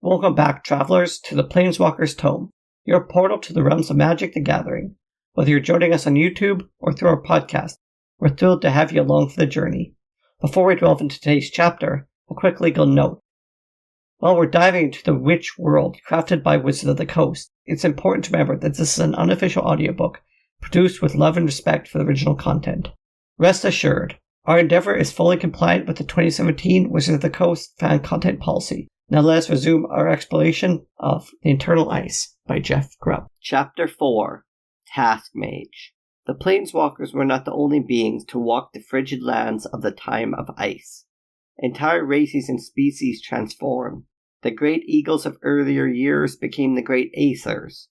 Welcome back, travelers, to the Planeswalker's Tome, your portal to the realms of Magic the Gathering. Whether you're joining us on YouTube or through our podcast, we're thrilled to have you along for the journey. Before we delve into today's chapter, a quick legal note. While we're diving into the rich world crafted by Wizards of the Coast, it's important to remember that this is an unofficial audiobook produced with love and respect for the original content. Rest assured, our endeavor is fully compliant with the 2017 Wizards of the Coast fan content policy. Now let us resume our exploration of The Eternal Ice by Jeff Grubb. Chapter 4, Task Mage. The Planeswalkers were not the only beings to walk the frigid lands of the time of ice. Entire races and species transformed. The great eagles of earlier years became the great aethers.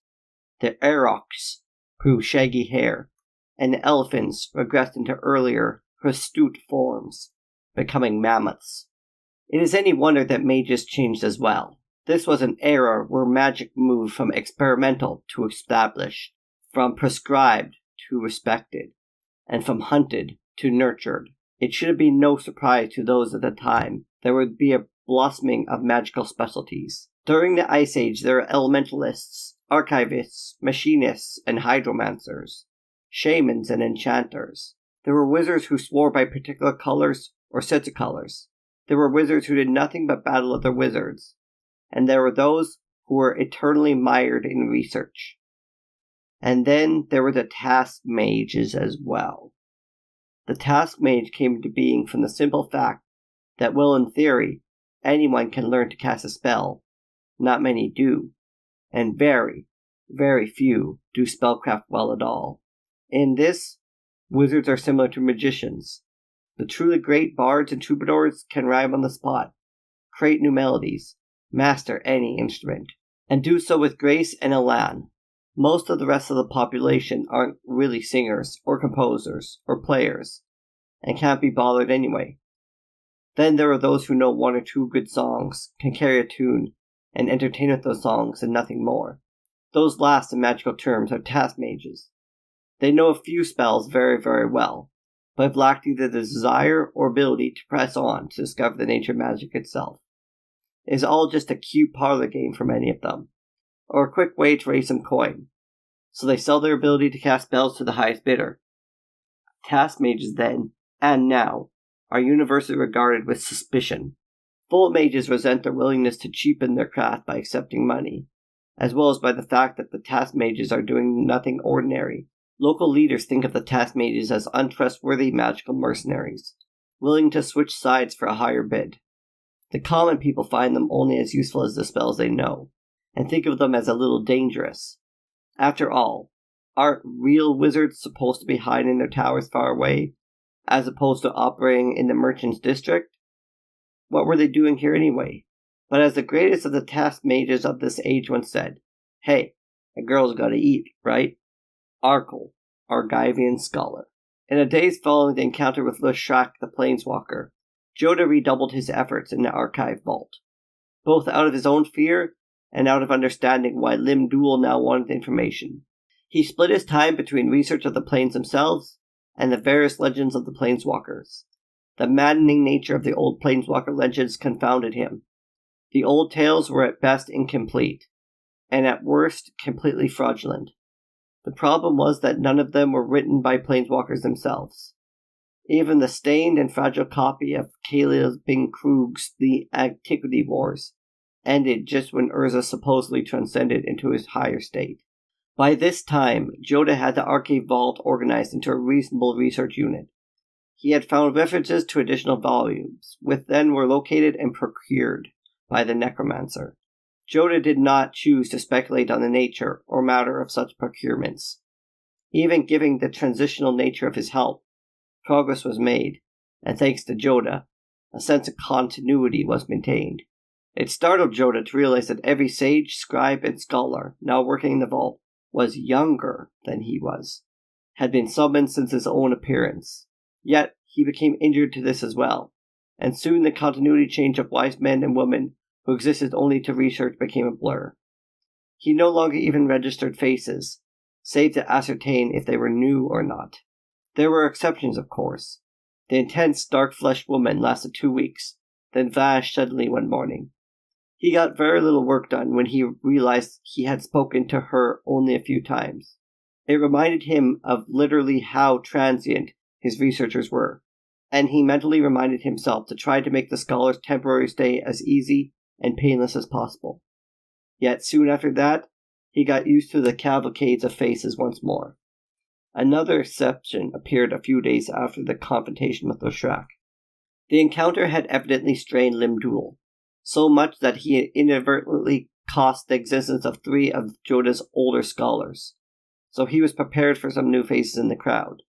The aurochs grew shaggy hair, and the elephants regressed into earlier, hirsute forms, becoming mammoths. It is any wonder that mages changed as well. This was an era where magic moved from experimental to established, from prescribed to respected, and from hunted to nurtured. It should be no surprise to those at the time there would be a blossoming of magical specialties. During the Ice Age there were elementalists, archivists, machinists, and hydromancers, shamans and enchanters. There were wizards who swore by particular colors or sets of colors. There were wizards who did nothing but battle other wizards, and there were those who were eternally mired in research. And then there were the task mages as well. The task mage came into being from the simple fact that, well, in theory, anyone can learn to cast a spell. Not many do, and very, very few do spellcraft well at all. In this, wizards are similar to magicians. The truly great bards and troubadours can rhyme on the spot, create new melodies, master any instrument, and do so with grace and elan. Most of the rest of the population aren't really singers, or composers, or players, and can't be bothered anyway. Then there are those who know one or two good songs, can carry a tune, and entertain with those songs and nothing more. Those last in magical terms are task mages. They know a few spells very, very well, but have lacked either the desire or ability to press on to discover the nature of magic itself. It is all just a cute parlor game for many of them, or a quick way to raise some coin, so they sell their ability to cast spells to the highest bidder. Task mages then, and now, are universally regarded with suspicion. Full mages resent their willingness to cheapen their craft by accepting money, as well as by the fact that the task mages are doing nothing ordinary. Local leaders think of the task mages as untrustworthy magical mercenaries, willing to switch sides for a higher bid. The common people find them only as useful as the spells they know, and think of them as a little dangerous. After all, aren't real wizards supposed to be hiding in their towers far away, as opposed to operating in the merchant's district? What were they doing here anyway? But as the greatest of the task mages of this age once said, "Hey, a girl's gotta eat, right?" Arkle, Argivian scholar. In the days following the encounter with Leshrac the Planeswalker, Jodah redoubled his efforts in the archive vault, both out of his own fear and out of understanding why Lim-Dûl now wanted the information. He split his time between research of the planes themselves and the various legends of the Planeswalkers. The maddening nature of the old Planeswalker legends confounded him. The old tales were at best incomplete, and at worst completely fraudulent. The problem was that none of them were written by Planeswalkers themselves. Even the stained and fragile copy of Caleb Bing Krug's The Antiquity Wars ended just when Urza supposedly transcended into his higher state. By this time, Jodah had the archive vault organized into a reasonable research unit. He had found references to additional volumes, which then were located and procured by the necromancer. Jodah did not choose to speculate on the nature or matter of such procurements. Even given the transitional nature of his help, progress was made, and thanks to Jodah, a sense of continuity was maintained. It startled Jodah to realize that every sage, scribe, and scholar now working in the vault was younger than he was, had been summoned since his own appearance. Yet he became injured to this as well, and soon the continuity change of wise men and women who existed only to research became a blur. He no longer even registered faces, save to ascertain if they were new or not. There were exceptions, of course. The intense, dark-fleshed woman lasted 2 weeks, then vanished suddenly one morning. He got very little work done when he realized he had spoken to her only a few times. It reminded him of literally how transient his researchers were, and he mentally reminded himself to try to make the scholar's temporary stay as easy and painless as possible. Yet soon after that, he got used to the cavalcades of faces once more. Another exception appeared a few days after the confrontation with Leshrac. The encounter had evidently strained Limdul, so much that he had inadvertently cost the existence of 3 of Jodah's older scholars, so he was prepared for some new faces in the crowd.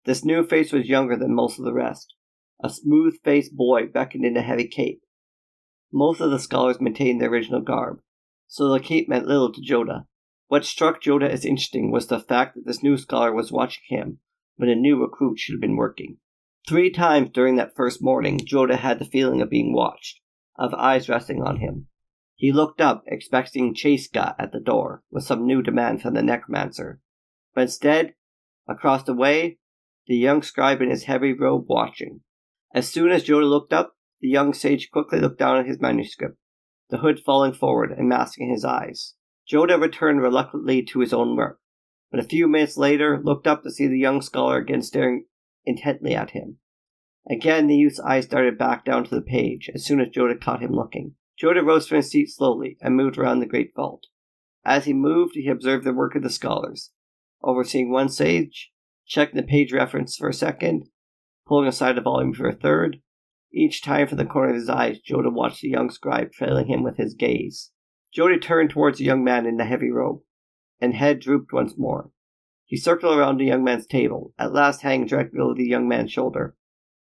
This new face was younger than most of the rest. A smooth-faced boy beckoned in a heavy cape. Most of the scholars maintained their original garb, so the cape meant little to Jodah. What struck Jodah as interesting was the fact that this new scholar was watching him when a new recruit should have been working. 3 times during that first morning, Jodah had the feeling of being watched, of eyes resting on him. He looked up, expecting Chaska at the door, with some new demand from the necromancer. But instead, across the way, the young scribe in his heavy robe watching. As soon as Jodah looked up, the young sage quickly looked down at his manuscript, the hood falling forward and masking his eyes. Jodah returned reluctantly to his own work, but a few minutes later looked up to see the young scholar again staring intently at him. Again the youth's eyes darted back down to the page as soon as Jodah caught him looking. Jodah rose from his seat slowly and moved around the great vault. As he moved, he observed the work of the scholars, overseeing one sage, checking the page reference for a second, pulling aside a volume for a third. Each time from the corner of his eyes, Jodah watched the young scribe trailing him with his gaze. Jodah turned towards the young man in the heavy robe, and head drooped once more. He circled around the young man's table, at last hanging directly over the young man's shoulder.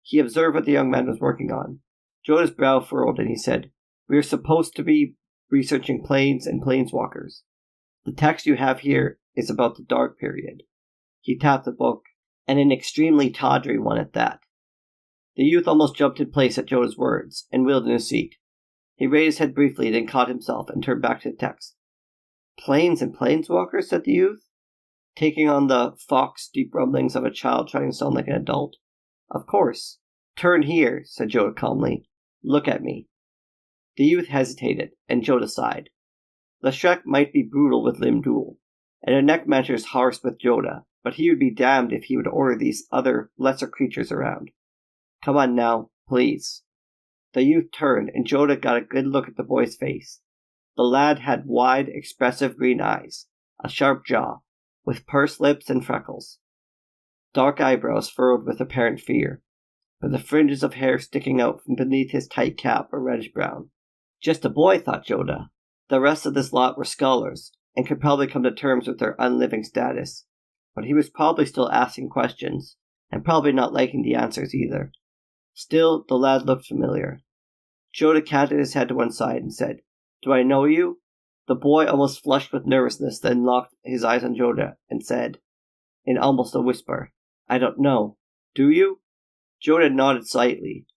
He observed what the young man was working on. Jodah's brow furrowed, and he said, "We are supposed to be researching planes and planeswalkers. The text you have here is about the Dark Period." He tapped the book, and an extremely tawdry one at that. The youth almost jumped in place at Jodah's words, and wheeled in his seat. He raised his head briefly, then caught himself, and turned back to the text. "Planes and planeswalkers?" said the youth, taking on the fox deep rumblings of a child trying to sound like an adult. "Of course. Turn here," said Jodah calmly. "Look at me." The youth hesitated, and Jodah sighed. Leshrac might be brutal with Limdul, and the necromancer's harsh with Jodah, but he would be damned if he would order these other, lesser creatures around. "Come on now, please." The youth turned, and Jodah got a good look at the boy's face. The lad had wide, expressive green eyes, a sharp jaw, with pursed lips and freckles, dark eyebrows furrowed with apparent fear, but the fringes of hair sticking out from beneath his tight cap were reddish-brown. Just a boy, thought Jodah. The rest of this lot were scholars, and could probably come to terms with their unliving status, but he was probably still asking questions, and probably not liking the answers either. Still, the lad looked familiar. Jodah canted his head to one side and said, "Do I know you?" The boy almost flushed with nervousness, then locked his eyes on Jodah and said, in almost a whisper, "I don't know. Do you?" Jodah nodded slightly.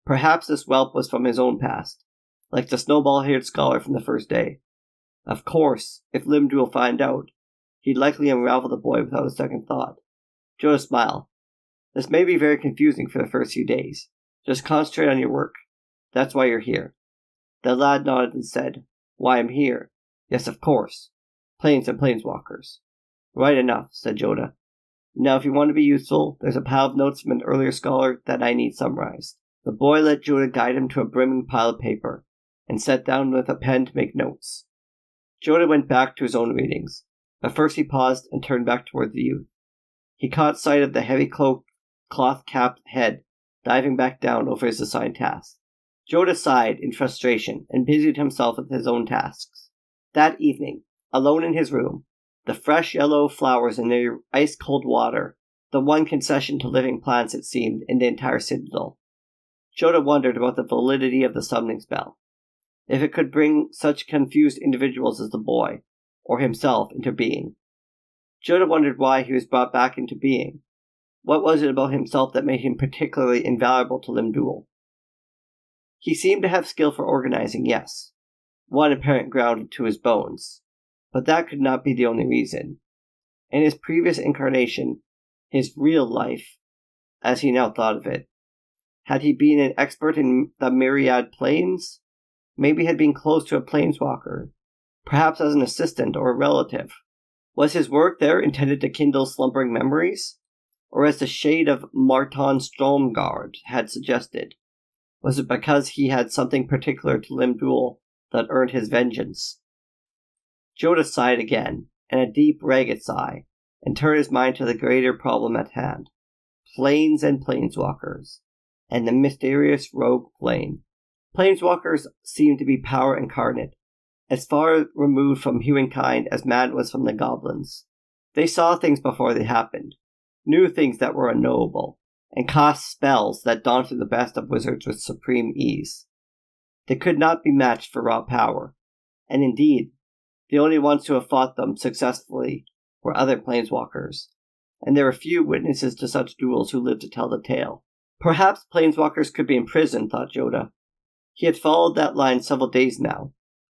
Perhaps this whelp was from his own past, like the snowball-haired scholar from the first day. Of course, if Limdul found out, he'd likely unravel the boy without a second thought. Jodah smiled. "This may be very confusing for the first few days. Just concentrate on your work. That's why you're here." The lad nodded and said, "Why I'm here? Yes, of course. Planes and planeswalkers." "Right enough," said Jodah. "Now, if you want to be useful, there's a pile of notes from an earlier scholar that I need summarized." The boy let Jodah guide him to a brimming pile of paper, and sat down with a pen to make notes. Jodah went back to his own readings, but first he paused and turned back toward the youth. He caught sight of the heavy cloth-capped head diving back down over his assigned task. Jodah sighed in frustration and busied himself with his own tasks. That evening, alone in his room, the fresh yellow flowers in the ice-cold water, the one concession to living plants it seemed in the entire citadel. Jodah wondered about the validity of the summoning spell, if it could bring such confused individuals as the boy, or himself, into being. Jodah wondered why he was brought back into being. What was it about himself that made him particularly invaluable to Limdul? He seemed to have skill for organizing, yes, one apparent grounded to his bones, but that could not be the only reason. In his previous incarnation, his real life, as he now thought of it, had he been an expert in the myriad planes? Maybe he had been close to a planeswalker, perhaps as an assistant or a relative. Was his work there intended to kindle slumbering memories? Or as the shade of Marton Stromgard had suggested, was it because he had something particular to Limdul that earned his vengeance? Jodah sighed again, and a deep, ragged sigh, and turned his mind to the greater problem at hand. Planes and planeswalkers, and the mysterious rogue plane. Planeswalkers seemed to be power incarnate, as far removed from humankind as man was from the goblins. They saw things before they happened, knew things that were unknowable, and cast spells that daunted the best of wizards with supreme ease. They could not be matched for raw power, and indeed, the only ones who have fought them successfully were other planeswalkers, and there were few witnesses to such duels who lived to tell the tale. Perhaps planeswalkers could be imprisoned, thought Jodah. He had followed that line several days now.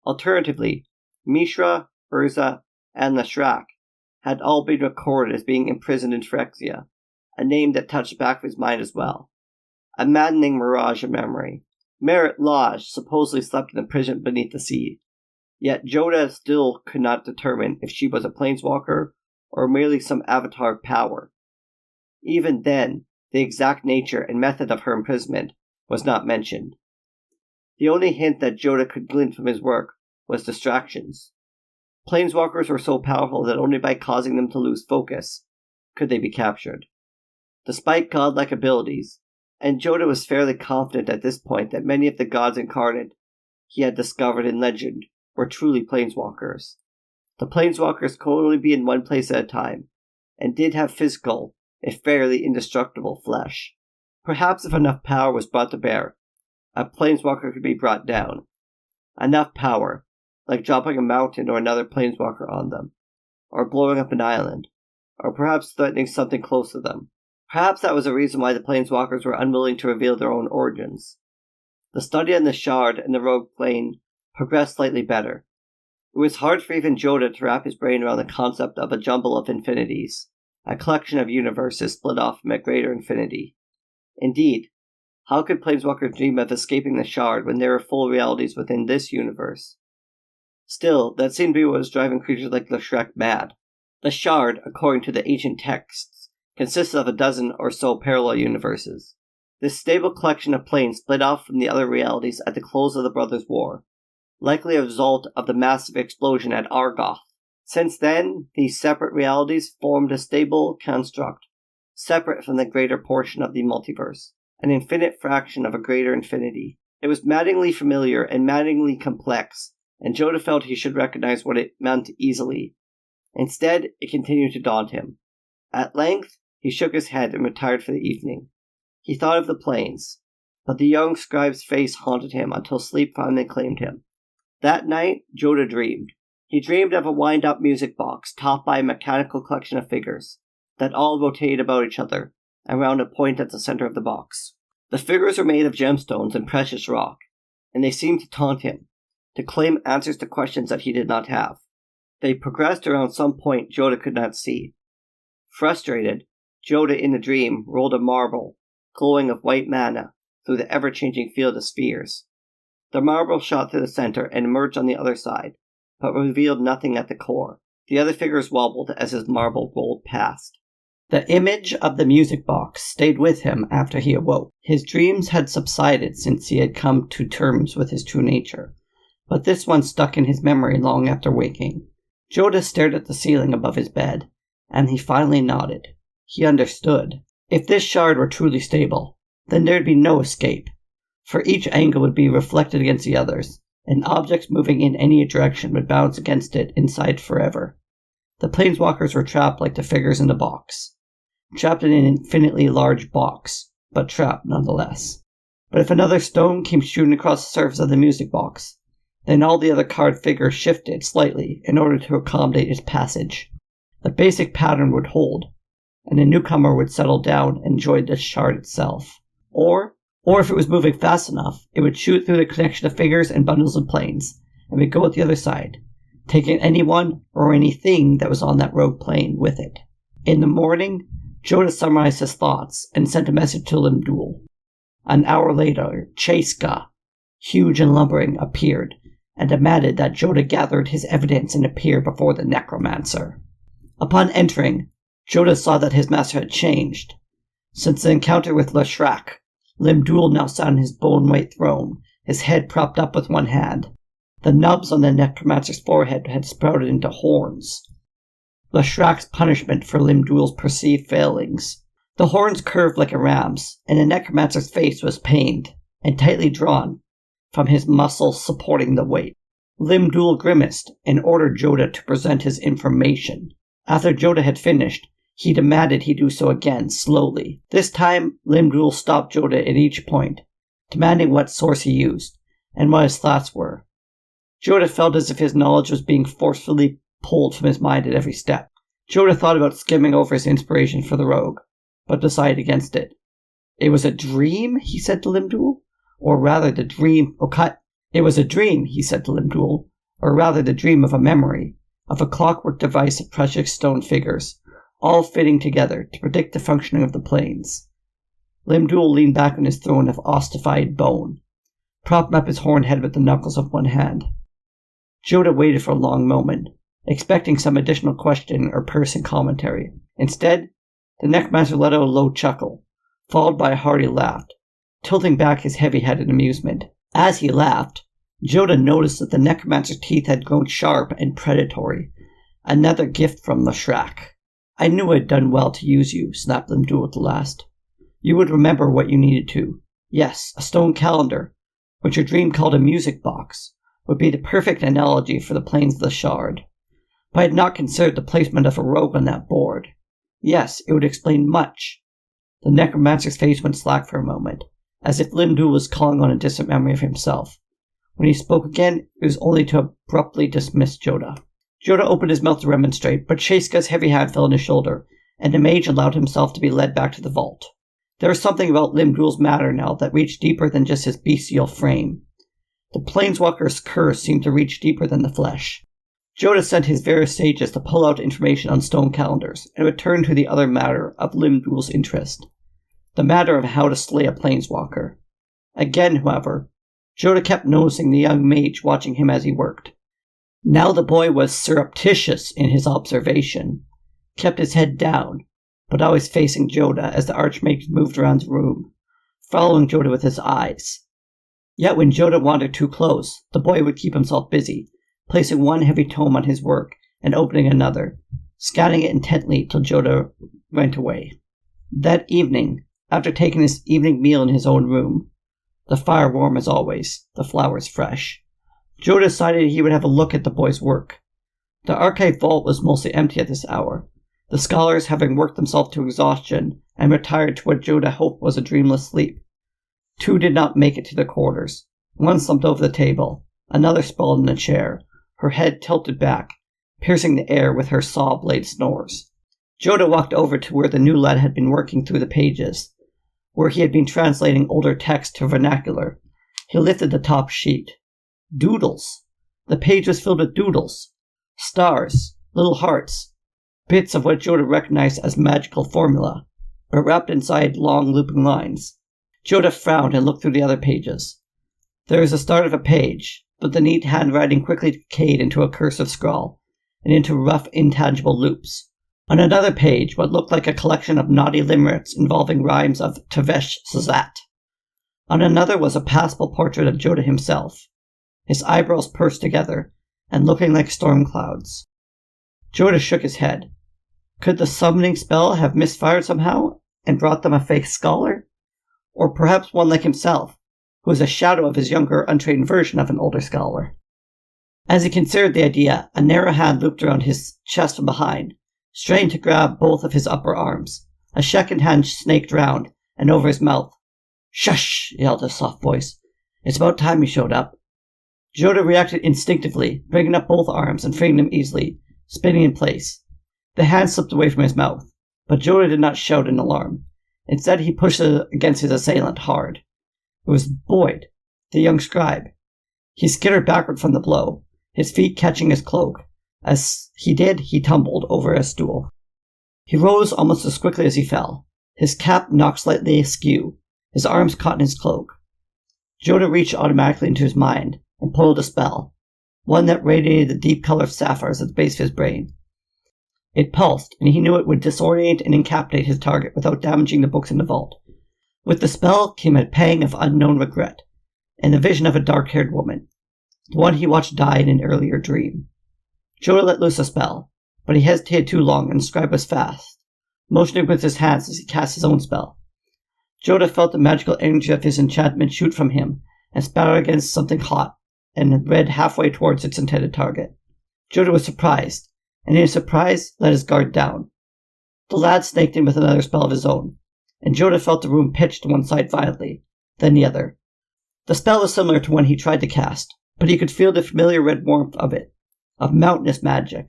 Alternatively, Mishra, Urza, and Lashrak had all been recorded as being imprisoned in Phyrexia, a name that touched the back of his mind as well. A maddening mirage of memory. Merit Lodge supposedly slept in a prison beneath the sea, yet Jodah still could not determine if she was a planeswalker or merely some avatar of power. Even then, the exact nature and method of her imprisonment was not mentioned. The only hint that Jodah could glean from his work was distractions. Planeswalkers were so powerful that only by causing them to lose focus could they be captured. Despite godlike abilities, and Jodah was fairly confident at this point that many of the gods incarnate he had discovered in legend were truly planeswalkers. The planeswalkers could only be in one place at a time, and did have physical, if fairly indestructible, flesh. Perhaps if enough power was brought to bear, a planeswalker could be brought down. Enough power, like dropping a mountain or another planeswalker on them, or blowing up an island, or perhaps threatening something close to them. Perhaps that was the reason why the planeswalkers were unwilling to reveal their own origins. The study on the shard and the rogue plane progressed slightly better. It was hard for even Jodah to wrap his brain around the concept of a jumble of infinities, a collection of universes split off from a greater infinity. Indeed, how could planeswalkers dream of escaping the shard when there were full realities within this universe? Still, that seemed to be what was driving creatures like Lashrak mad. The shard, according to the ancient texts, consisted of a dozen or so parallel universes. This stable collection of planes split off from the other realities at the close of the Brothers' War, likely a result of the massive explosion at Argoth. Since then, these separate realities formed a stable construct, separate from the greater portion of the multiverse, an infinite fraction of a greater infinity. It was maddeningly familiar and maddeningly complex, and Jodah felt he should recognize what it meant easily. Instead, it continued to daunt him. At length, he shook his head and retired for the evening. He thought of the plains, but the young scribe's face haunted him until sleep finally claimed him. That night, Jodah dreamed. He dreamed of a wind-up music box topped by a mechanical collection of figures that all rotated about each other around a point at the center of the box. The figures were made of gemstones and precious rock, and they seemed to taunt him, to claim answers to questions that he did not have. They progressed around some point Jodah could not see. Frustrated, Jodah in the dream rolled a marble, glowing of white mana, through the ever-changing field of spheres. The marble shot through the center and emerged on the other side, but revealed nothing at the core. The other figures wobbled as his marble rolled past. The image of the music box stayed with him after he awoke. His dreams had subsided since he had come to terms with his true nature, but this one stuck in his memory long after waking. Jodah stared at the ceiling above his bed, and he finally nodded. He understood. If this shard were truly stable, then there'd be no escape, for each angle would be reflected against the others, and objects moving in any direction would bounce against it inside forever. The planeswalkers were trapped like the figures in the box. Trapped in an infinitely large box, but trapped nonetheless. But if another stone came shooting across the surface of the music box, then all the other card figures shifted slightly in order to accommodate its passage. The basic pattern would hold, and the newcomer would settle down and enjoy the shard itself. Or if it was moving fast enough, it would shoot through the connection of figures and bundles of planes, and would go at the other side, taking anyone or anything that was on that rogue plane with it. In the morning, Jodah summarized his thoughts and sent a message to Limdul. An hour later, Chaska, huge and lumbering, appeared, and demanded that Jodah gathered his evidence and appear before the necromancer. Upon entering, Jodah saw that his master had changed. Since the encounter with Leshrac, Limdul now sat on his bone-weight throne, his head propped up with one hand. The nubs on the necromancer's forehead had sprouted into horns. Leshrac's punishment for Limdul's perceived failings. The horns curved like a ram's, and the necromancer's face was pained and tightly drawn from his muscles supporting the weight. Limdul grimaced and ordered Jodah to present his information. After Jodah had finished, he demanded he do so again, slowly. This time, Limdul stopped Jodah at each point, demanding what source he used, and what his thoughts were. Jodah felt as if his knowledge was being forcefully pulled from his mind at every step. Jodah thought about skimming over his inspiration for the rogue, but decided against it. It was a dream, he said to Limdul, or rather the dream... It was a dream, he said to Limdul, or rather the dream of a memory, of a clockwork device of precious stone figures, all fitting together to predict the functioning of the planes. Limdul leaned back on his throne of ossified bone, propping up his horned head with the knuckles of one hand. Jodah waited for a long moment, expecting some additional question or piercing commentary. Instead, the necromancer let out a low chuckle, followed by a hearty laugh, tilting back his heavy head in amusement. As he laughed, Jodah noticed that the necromancer's teeth had grown sharp and predatory, another gift from Leshrac. I knew I had done well to use you, snapped Limdul at the last. You would remember what you needed to. Yes, a stone calendar, which your dream called a music box, would be the perfect analogy for the planes of the Shard. But I had not considered the placement of a rogue on that board. Yes, it would explain much. The necromancer's face went slack for a moment, as if Limdul was calling on a distant memory of himself. When he spoke again, it was only to abruptly dismiss Jodah. Jodah opened his mouth to remonstrate, but Sheska's heavy hand fell on his shoulder, and the mage allowed himself to be led back to the vault. There was something about Limdul's matter now that reached deeper than just his bestial frame. The planeswalker's curse seemed to reach deeper than the flesh. Jodah sent his various sages to pull out information on stone calendars, and returned to the other matter of Limdul's interest, the matter of how to slay a planeswalker. Again, however, Jodah kept noticing the young mage watching him as he worked. Now the boy was surreptitious in his observation, kept his head down, but always facing Jodah as the archmage moved around the room, following Jodah with his eyes. Yet when Jodah wandered too close, the boy would keep himself busy, placing one heavy tome on his work and opening another, scanning it intently till Jodah went away. That evening, after taking his evening meal in his own room, the fire warm as always, the flowers fresh, Jodah decided he would have a look at the boy's work. The archive vault was mostly empty at this hour, the scholars having worked themselves to exhaustion and retired to what Jodah hoped was a dreamless sleep. Two did not make it to their quarters. One slumped over the table, another sprawled in a chair, her head tilted back, piercing the air with her saw-blade snores. Jodah walked over to where the new lad had been working through the pages, where he had been translating older text to vernacular. He lifted the top sheet. Doodles. The page was filled with doodles. Stars, little hearts, bits of what Jodah recognized as magical formula, but wrapped inside long looping lines. Jodah frowned and looked through the other pages. There was the start of a page, but the neat handwriting quickly decayed into a cursive scrawl, and into rough, intangible loops. On another page, what looked like a collection of naughty limericks involving rhymes of Tavesh Sazat. On another was a passable portrait of Jodah himself, his eyebrows pursed together, and looking like storm clouds. Jodah shook his head. Could the summoning spell have misfired somehow, and brought them a fake scholar? Or perhaps one like himself, who was a shadow of his younger, untrained version of an older scholar. As he considered the idea, a narrow hand looped around his chest from behind, straining to grab both of his upper arms. A second hand snaked round, and over his mouth. "Shush!" yelled a soft voice. "It's about time you showed up." Jodah reacted instinctively, bringing up both arms and freeing them easily, spinning in place. The hand slipped away from his mouth, but Jodah did not shout in alarm. Instead, he pushed it against his assailant hard. It was Boyd, the young scribe. He skittered backward from the blow, his feet catching his cloak. As he did, he tumbled over a stool. He rose almost as quickly as he fell, his cap knocked slightly askew, his arms caught in his cloak. Jodah reached automatically into his mind and pulled a spell, one that radiated the deep color of sapphires at the base of his brain. It pulsed, and he knew it would disorient and incapacitate his target without damaging the books in the vault. With the spell came a pang of unknown regret, and the vision of a dark-haired woman, the one he watched die in an earlier dream. Jodah let loose a spell, but he hesitated too long, and the scribe was fast, motioning with his hands as he cast his own spell. Jodah felt the magical energy of his enchantment shoot from him and spatter against something hot and red halfway towards its intended target. Jodah was surprised, and in his surprise let his guard down. The lad snaked in with another spell of his own, and Jodah felt the room pitch to one side violently, then the other. The spell was similar to one he tried to cast, but he could feel the familiar red warmth of it, of mountainous magic.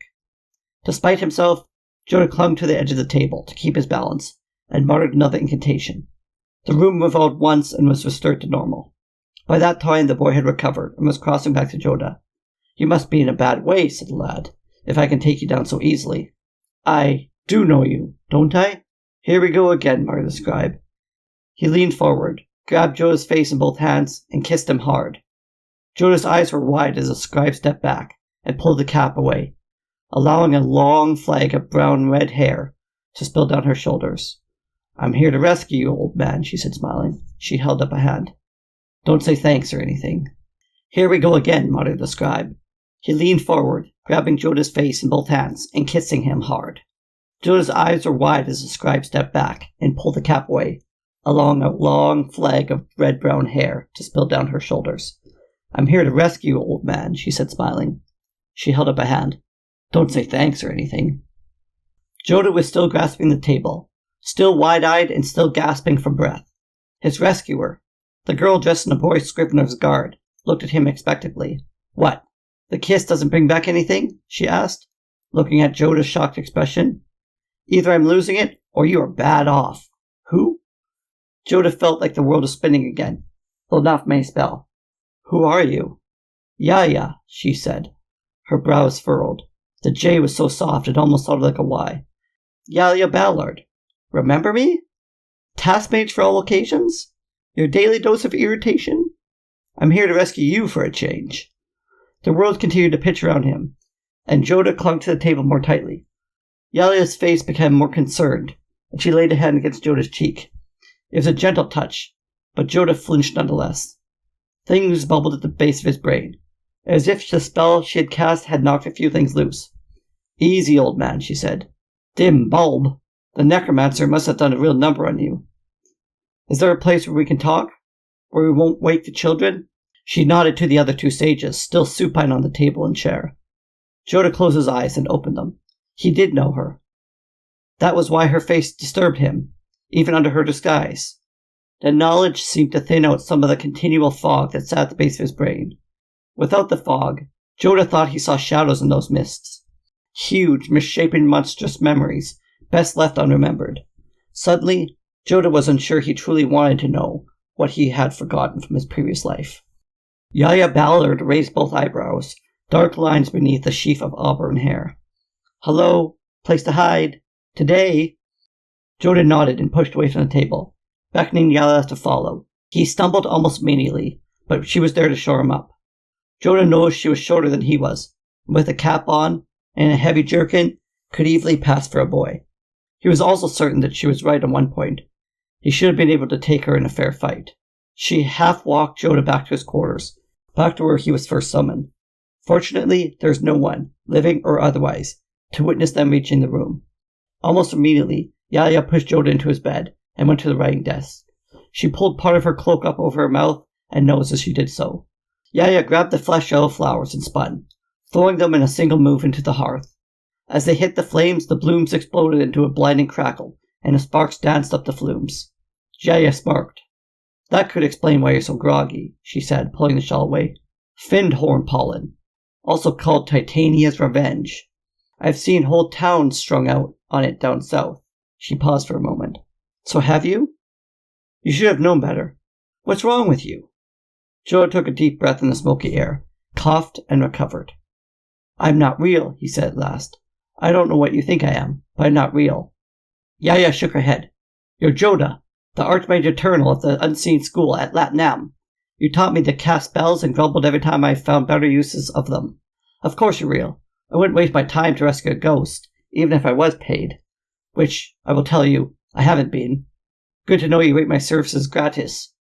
Despite himself, Jodah clung to the edge of the table to keep his balance, and muttered another incantation. The room revolved once and was restored to normal. By that time the boy had recovered and was crossing back to Jodah. "You must be in a bad way," said the lad, "if I can take you down so easily." "I do know you, don't I?" "Here we go again," muttered the scribe. He leaned forward, grabbed Jodah's face in both hands, and kissed him hard. Jodah's eyes were wide as the scribe stepped back and pulled the cap away, allowing a long flag of brown-red hair to spill down her shoulders. "I'm here to rescue you, old man," she said, smiling. She held up a hand. "Don't say thanks or anything." "Here we go again," muttered the scribe. He leaned forward, grabbing Jodah's face in both hands and kissing him hard. Jodah's eyes were wide as the scribe stepped back and pulled the cap away, allowing a long flag of red-brown hair to spill down her shoulders. "I'm here to rescue you, old man," she said, smiling. She held up a hand. "Don't say thanks or anything." Jodah was still grasping the table, still wide-eyed and still gasping for breath. His rescuer, the girl dressed in a boy scrivener's garb, looked at him expectantly. "What? The kiss doesn't bring back anything?" she asked, looking at Jodah's shocked expression. "Either I'm losing it, or you are bad off." "Who?" Jodah felt like the world was spinning again, though not from any spell. "Who are you?" "Yaya," she said. Her brows furrowed. The J was so soft it almost sounded like a Y. "Yaya Ballard. Remember me? Task mage for all occasions? Your daily dose of irritation? I'm here to rescue you for a change." The world continued to pitch around him, and Jodah clung to the table more tightly. Yalia's face became more concerned, and she laid a hand against Jodah's cheek. It was a gentle touch, but Jodah flinched nonetheless. Things bubbled at the base of his brain, as if the spell she had cast had knocked a few things loose. "Easy, old man," she said. "Dim bulb. The necromancer must have done a real number on you. Is there a place where we can talk? Where we won't wake the children?" She nodded to the other two sages, still supine on the table and chair. Jodah closed his eyes and opened them. He did know her. That was why her face disturbed him, even under her disguise. The knowledge seemed to thin out some of the continual fog that sat at the base of his brain. Without the fog, Jodah thought he saw shadows in those mists. Huge, misshapen, monstrous memories, best left unremembered. Suddenly, Jodah was unsure he truly wanted to know what he had forgotten from his previous life. Yaya Ballard raised both eyebrows, dark lines beneath a sheaf of auburn hair. "Hello? Place to hide? Today?" Jodah nodded and pushed away from the table, beckoning Yaya to follow. He stumbled almost immediately, but she was there to shore him up. Jodah noticed she was shorter than he was, and with a cap on and a heavy jerkin, could easily pass for a boy. He was also certain that she was right on one point. He should have been able to take her in a fair fight. She half-walked Jodah back to his quarters, back to where he was first summoned. Fortunately, there was no one, living or otherwise, to witness them reaching the room. Almost immediately, Yaya pushed Jodah into his bed and went to the writing desk. She pulled part of her cloak up over her mouth and nose as she did so. Yaya grabbed the flesh yellow flowers and spun, throwing them in a single move into the hearth. As they hit the flames, the blooms exploded into a blinding crackle, and the sparks danced up the flumes. Yaya smirked. "That could explain why you're so groggy," she said, pulling the shawl away. "Findhorn pollen, also called Titania's revenge. I've seen whole towns strung out on it down south." She paused for a moment. "So have you? You should have known better. What's wrong with you?" Jodah took a deep breath in the smoky air, coughed, and recovered. "I'm not real," he said at last. "I don't know what you think I am, but I'm not real." Yaya shook her head. "You're Jodah, the archmage eternal at the unseen school at Latnam. You taught me to cast spells and grumbled every time I found better uses of them. Of course you're real. I wouldn't waste my time to rescue a ghost, even if I was paid. Which, I will tell you, I haven't been. Good to know you rate my services gratis.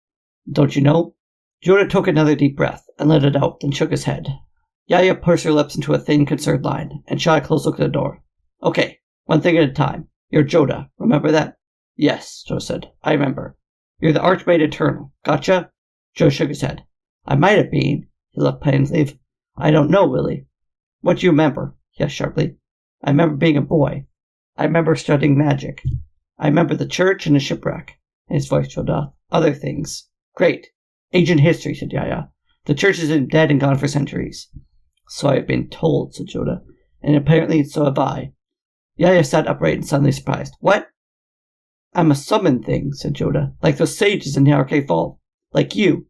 Don't you know? Jodah took another deep breath and let it out, then shook his head. Yaya pursed her lips into a thin, concerned line and shot a close look at the door. Okay, one thing at a time. You're Jodah, remember that? Yes, Joe said. I remember. You're the archmage eternal. Gotcha? Joe shook his head. I might have been. He looked pensive. I don't know, Willie. What do you remember? He asked sharply. I remember being a boy. I remember studying magic. I remember the church and the shipwreck. And his voice trailed off. Other things. Great. Ancient history, said Yaya. The church is dead and gone for centuries. So I have been told, said Jodah. And apparently so have I. Yaya sat upright and suddenly surprised. What? I'm a summoned thing, said Jodah. Like those sages in the Arcade Vault. Like you.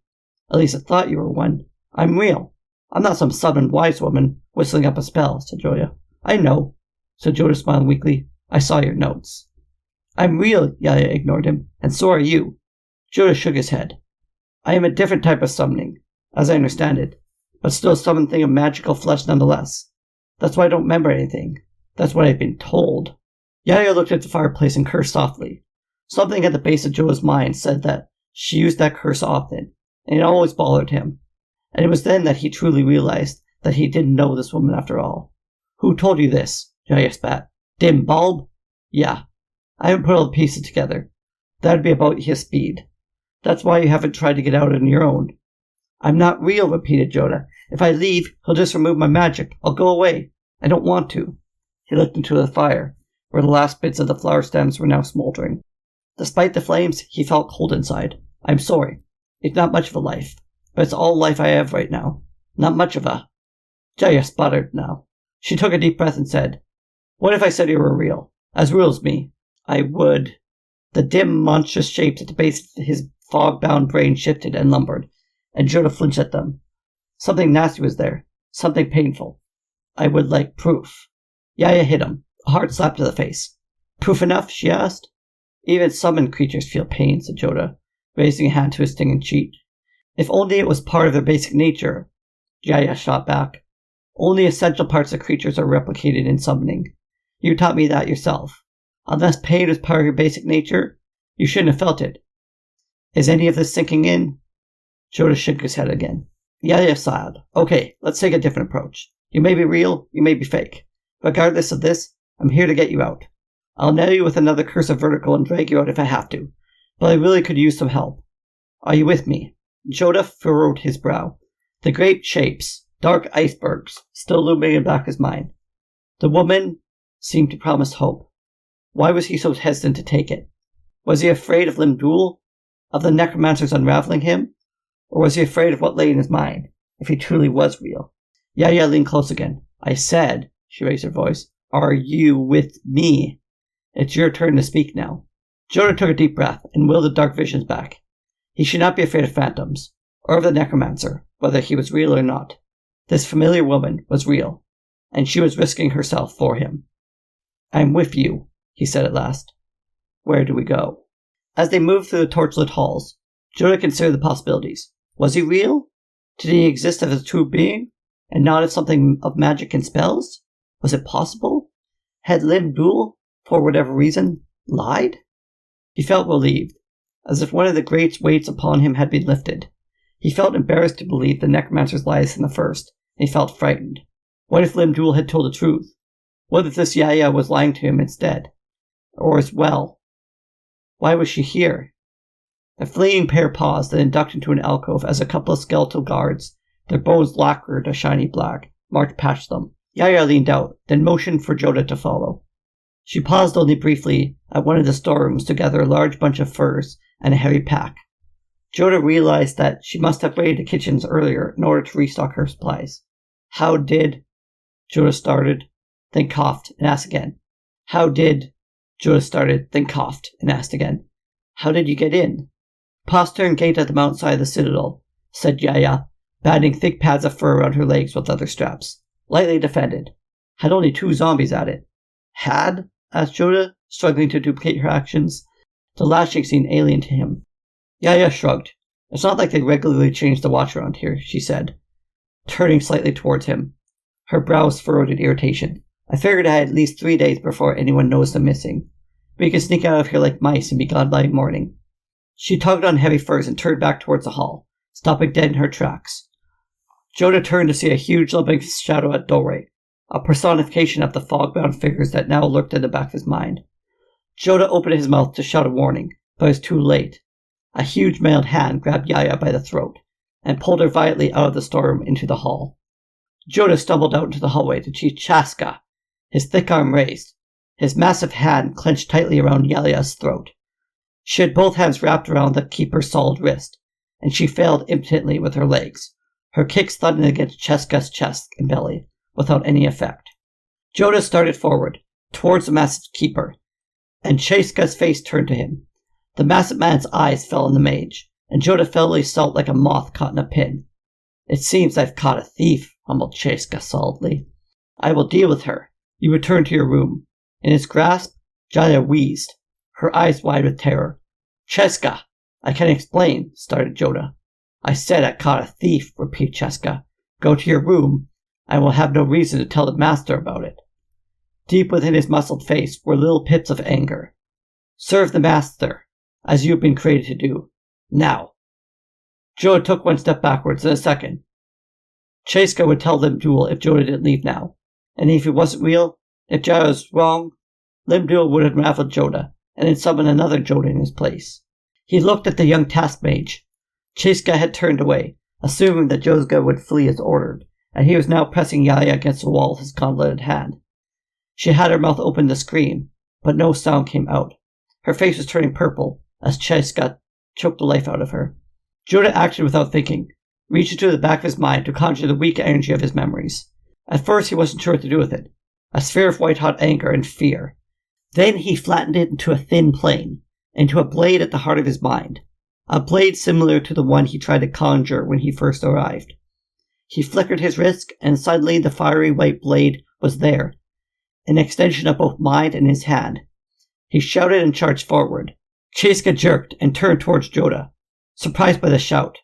At least I thought you were one. I'm real. I'm not some summoned wise woman whistling up a spell, said Jodah. I know, said Jodah, smiling weakly. I saw your notes. I'm real, Yaya ignored him, and so are you. Jodah shook his head. I am a different type of summoning, as I understand it, but still a summoned thing of magical flesh nonetheless. That's why I don't remember anything. That's what I've been told. Yaya looked at the fireplace and cursed softly. Something at the base of Jodah's mind said that she used that curse often, and it always bothered him. And it was then that he truly realized that he didn't know this woman after all. Who told you this? Yaya spat. Dim bulb? Yeah. I haven't put all the pieces together. That'd be about his speed. That's why you haven't tried to get out on your own. I'm not real, repeated Jodah. If I leave, he'll just remove my magic. I'll go away. I don't want to. He looked into the fire, where the last bits of the flower stems were now smoldering. Despite the flames, he felt cold inside. I'm sorry. It's not much of a life, but it's all life I have right now. Not much of a... Jaya sputtered now. She took a deep breath and said, What if I said you were real? As real as me? I would... The dim, monstrous shapes at the base of his fog-bound brain shifted and lumbered, and Jodah flinched at them. Something nasty was there. Something painful. I would like proof. Yaya hit him. A hard slap to the face. Proof enough? She asked. Even summoned creatures feel pain, said Jodah, raising a hand to his stinging cheek. If only it was part of their basic nature, Yaya shot back. Only essential parts of creatures are replicated in summoning. You taught me that yourself. Unless pain is part of your basic nature, you shouldn't have felt it. Is any of this sinking in? Jodah shook his head again. Yaya sighed. Okay, let's take a different approach. You may be real, you may be fake. Regardless of this, I'm here to get you out. I'll nail you with another curse of vertical and drag you out if I have to, but I really could use some help. Are you with me? Jodah furrowed his brow. The great shapes, dark icebergs, still looming in the back of his mind. The woman seemed to promise hope. Why was he so hesitant to take it? Was he afraid of Limdul? Of the necromancers unraveling him? Or was he afraid of what lay in his mind, if he truly was real? Yaya leaned close again. I said, she raised her voice, are you with me? It's your turn to speak now. Jodah took a deep breath and willed the dark visions back. He should not be afraid of phantoms, or of the necromancer, whether he was real or not. This familiar woman was real, and she was risking herself for him. I'm with you, he said at last. Where do we go? As they moved through the torchlit halls, Jodah considered the possibilities. Was he real? Did he exist as a true being, and not as something of magic and spells? Was it possible? Had Limdul, for whatever reason, lied? He felt relieved, as if one of the great weights upon him had been lifted. He felt embarrassed to believe the necromancer's lies in the first, and he felt frightened. What if Limdul had told the truth? What if this Yaya was lying to him instead? Or as well? Why was she here? The fleeing pair paused and ducked into an alcove as a couple of skeletal guards, their bones lacquered a shiny black, marched past them. Yaya leaned out, then motioned for Jodah to follow. She paused only briefly at one of the storerooms to gather a large bunch of furs and a heavy pack. Jodah realized that she must have raided the kitchens earlier in order to restock her supplies. How did... Jodah started, then coughed and asked again. How did... Jodah started, then coughed and asked again. How did you get in? Postern gate at the mount side of the citadel, said Yaya, banding thick pads of fur around her legs with other straps. Lightly defended. Had only 2 zombies at it. Had? Asked Jodah, struggling to duplicate her actions. The lashing seemed alien to him. Yaya shrugged. It's not like they regularly change the watch around here, she said, turning slightly towards him. Her brows furrowed in irritation. I figured I had at least 3 days before anyone noticed I'm missing. We can sneak out of here like mice and be gone by morning. She tugged on heavy furs and turned back towards the hall, stopping dead in her tracks. Jodah turned to see a huge lumping shadow at doorway, a personification of the fog-bound figures that now lurked in the back of his mind. Jodah opened his mouth to shout a warning, but it was too late. A huge mailed hand grabbed Yaya by the throat and pulled her violently out of the storeroom into the hall. Jodah stumbled out into the hallway to see Chaska, his thick arm raised, his massive hand clenched tightly around Yaya's throat. She had both hands wrapped around the keeper's solid wrist, and she failed impotently with her legs, her kicks thudding against Chaska's chest and belly, without any effect. Jodah started forward, towards the massive keeper, and Chaska's face turned to him. The massive man's eyes fell on the mage, and Jodah felt he felt like a moth caught in a pin. It seems I've caught a thief, mumbled Chaska solidly. I will deal with her. You return to your room. In his grasp, Yaya wheezed, her eyes wide with terror. Chaska! I can explain, started Jodah. I said I caught a thief, repeated Chaska. Go to your room. I will have no reason to tell the master about it. Deep within his muscled face were little pits of anger. Serve the master, as you have been created to do. Now. Jodah took one step backwards, then a second. Chaska would tell Limdul if Jodah didn't leave now. And if he wasn't real, if Jodah was wrong, Limdul would unravel Jodah, and then summon another Jodah in his place. He looked at the young task mage. Chaska had turned away, assuming that Jodah would flee as ordered, and he was now pressing Yaya against the wall with his gauntleted hand. She had her mouth open to scream, but no sound came out. Her face was turning purple as Chaska choked the life out of her. Jodah acted without thinking, reaching to the back of his mind to conjure the weak energy of his memories. At first he wasn't sure what to do with it, a sphere of white-hot anger and fear. Then he flattened it into a thin plane, into a blade at the heart of his mind, a blade similar to the one he tried to conjure when he first arrived. He flickered his wrist, and suddenly the fiery white blade was there, an extension of both mind and his hand. He shouted and charged forward. Chaska jerked and turned towards Jodah, surprised by the shout.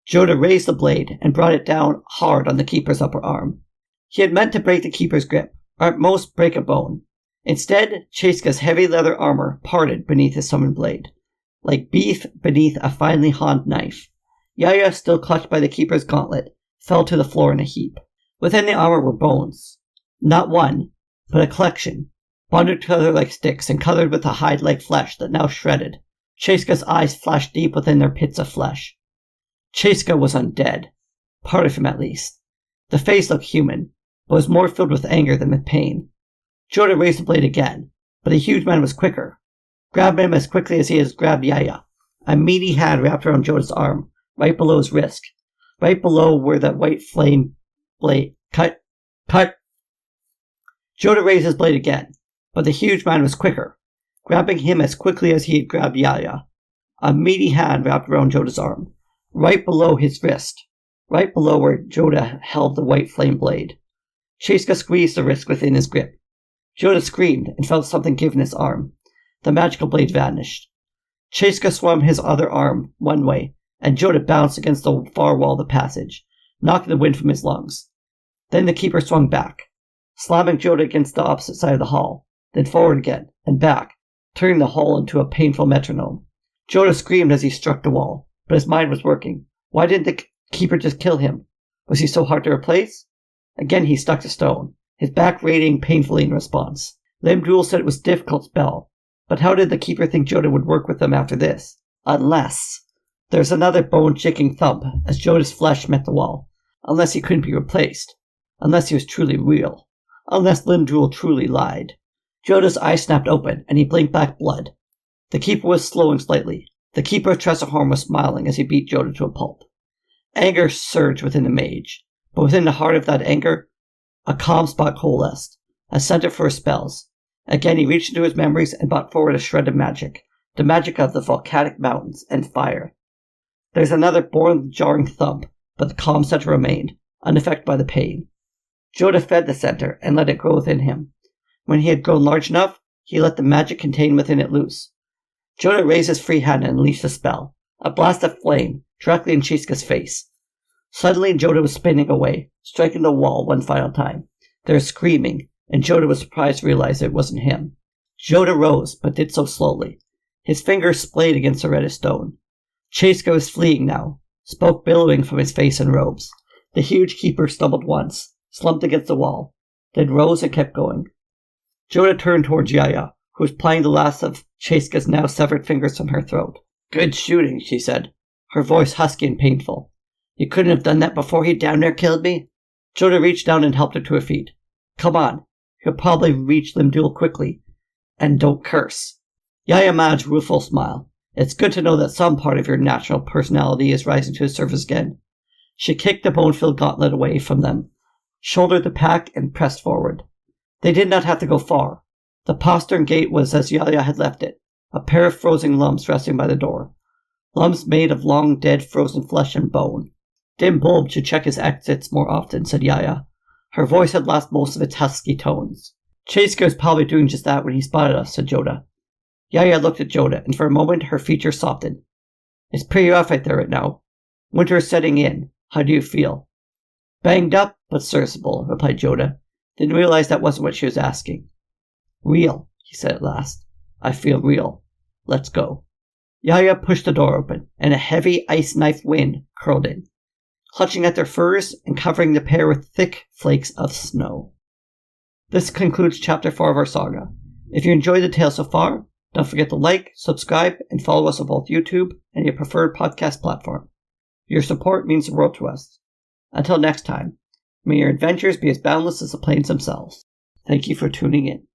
Jodah raised the blade and brought it down hard on the keeper's upper arm. He had meant to break the keeper's grip, or at most break a bone. Instead, Chaska's heavy leather armor parted beneath his summoned blade, like beef beneath a finely honed knife. Yaya, still clutched by the keeper's gauntlet, fell to the floor in a heap. Within the armor were bones. Not one, but a collection, bonded together like sticks and covered with a hide-like flesh that now shredded. Chaska's eyes flashed deep within their pits of flesh. Chaska was undead. Part of him, at least. The face looked human, but was more filled with anger than with pain. Jodah raised the blade again, but the huge man was quicker, grabbed him as quickly as he had grabbed Yaya. A meaty hand wrapped around Jodah's arm, right below his wrist, right below where that white flame blade cut. Jodah raised his blade again, but the huge man was quicker, grabbing him as quickly as he had grabbed Yaya. A meaty hand wrapped around Jodah's arm, right below his wrist, right below where Jodah held the white flame blade. Chaska squeezed the wrist within his grip. Jodah screamed and felt something give in his arm. The magical blade vanished. Chaska swung his other arm one way, and Jodah bounced against the far wall of the passage, knocking the wind from his lungs. Then the keeper swung back, slamming Jodah against the opposite side of the hall, then forward again, and back, turning the hall into a painful metronome. Jodah screamed as he struck the wall, but his mind was working. Why didn't the keeper just kill him? Was he so hard to replace? Again he stuck to stone, his back radiating painfully in response. Limdul said it was a difficult spell, but how did the keeper think Jodah would work with them after this? Unless... There was another bone-shaking thump as Jodah's flesh met the wall. Unless he couldn't be replaced. Unless he was truly real. Unless Limdul truly lied. Jodah's eyes snapped open, and he blinked back blood. The keeper was slowing slightly. The keeper of Tressorhorn was smiling as he beat Jodah to a pulp. Anger surged within the mage, but within the heart of that anger, a calm spot coalesced, a center for his spells. Again he reached into his memories and brought forward a shred of magic, the magic of the volcanic mountains and fire. There was another bone jarring thump, but the calm center remained, unaffected by the pain. Jodah fed the center and let it grow within him. When he had grown large enough, he let the magic contained within it loose. Jodah raised his free hand and unleashed a spell, a blast of flame directly in Chiska's face. Suddenly, Jodah was spinning away, striking the wall one final time. They were screaming, and Jodah was surprised to realize it wasn't him. Jodah rose, but did so slowly. His fingers splayed against the reddish stone. Chiska was fleeing now, smoke billowing from his face and robes. The huge keeper stumbled once, slumped against the wall, then rose and kept going. Jodah turned towards Yaya, who was plying the last of Chiska's now severed fingers from her throat. "Good shooting," she said, her voice husky and painful. "You couldn't have done that before he down there killed me?" Jodah reached down and helped her to her feet. "Come on, he'll probably reach Limdul quickly. And don't curse." Yaya Maj's rueful smile. "It's good to know that some part of your natural personality is rising to the surface again." She kicked the bone-filled gauntlet away from them, shouldered the pack, and pressed forward. They did not have to go far. The postern gate was as Yaya had left it, a pair of frozen lumps resting by the door. Lumps made of long dead frozen flesh and bone. Dim Bulb should check his exits more often, said Yaya. Her voice had lost most of its husky tones. Chiska was probably doing just that when he spotted us, said Jodah. Yaya looked at Jodah, and for a moment her features softened. "It's pretty rough out there right now. Winter is setting in. How do you feel?" "Banged up, but serviceable," replied Jodah. Didn't realize that wasn't what she was asking. "Real," he said at last. "I feel real. Let's go." Yaya pushed the door open, and a heavy ice-knife wind curled in, clutching at their furs and covering the pair with thick flakes of snow. This concludes Chapter 4 of our saga. If you enjoyed the tale so far, don't forget to like, subscribe, and follow us on both YouTube and your preferred podcast platform. Your support means the world to us. Until next time, may your adventures be as boundless as the plains themselves. Thank you for tuning in.